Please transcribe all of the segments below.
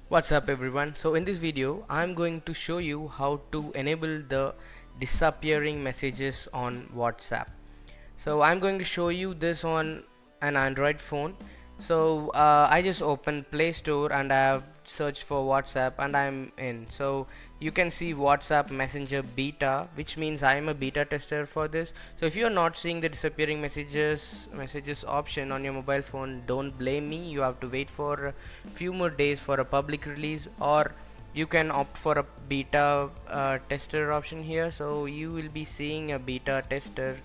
What's up everyone? So in this video I'm going to show you how to enable the disappearing messages on WhatsApp. So I'm going to show you this on an Android phone. So I just opened Play Store and I have searched for WhatsApp and I'm in. So you can see WhatsApp Messenger beta, which means I am a beta tester for this. So if you're not seeing the disappearing messages option on your mobile phone, don't blame me. You have to wait for a few more days for a public release, or you can opt for a beta tester option here. So you will be seeing a beta tester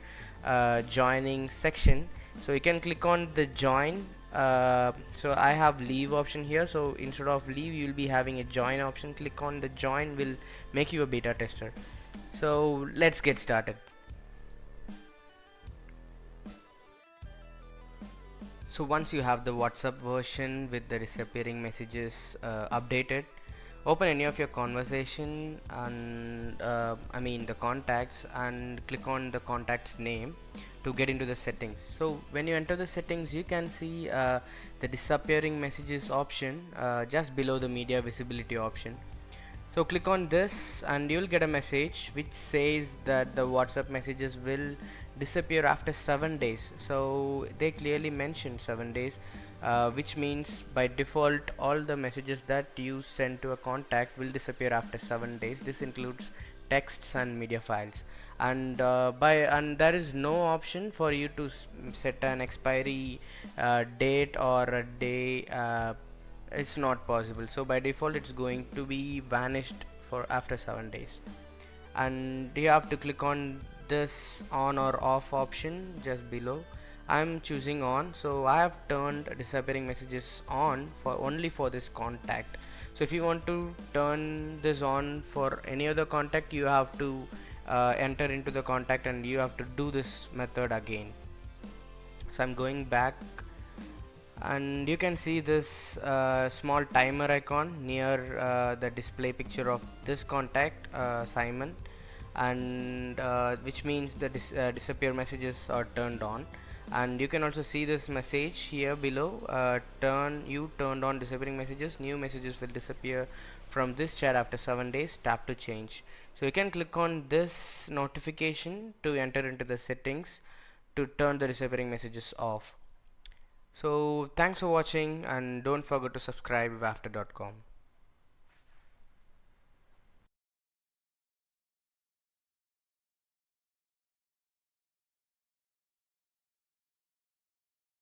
joining section. So you can click on the join. So I have leave option here, so instead of leave you will be having a join option. Click on the join, will make you a beta tester. So let's get started. So once you have the WhatsApp version with the disappearing messages updated, open any of your conversation and I mean the contacts, and click on the contact's name to get into the settings. So when you enter the settings, you can see the disappearing messages option just below the media visibility option. So click on this and you'll get a message which says that the WhatsApp messages will disappear after 7 days. So they clearly mentioned 7 days, which means by default all the messages that you send to a contact will disappear after 7 days. This includes texts and media files, and there is no option for you to set an expiry date or a day. It's not possible, so by default it's going to be vanished for after 7 days. And you have to click on this on or off option just below. I'm choosing on, so I have turned disappearing messages on for only for this contact. So if you want to turn this on for any other contact, you have to enter into the contact and you have to do this method again. So I'm going back, and you can see this small timer icon near the display picture of this contact, Simon, and which means the disappear messages are turned on. And you can also see this message here below, turned on disappearing messages, new messages will disappear from this chat after 7 days, tap to change. So you can click on this notification to enter into the settings to turn the disappearing messages off. So thanks for watching, and don't forget to subscribe after.com.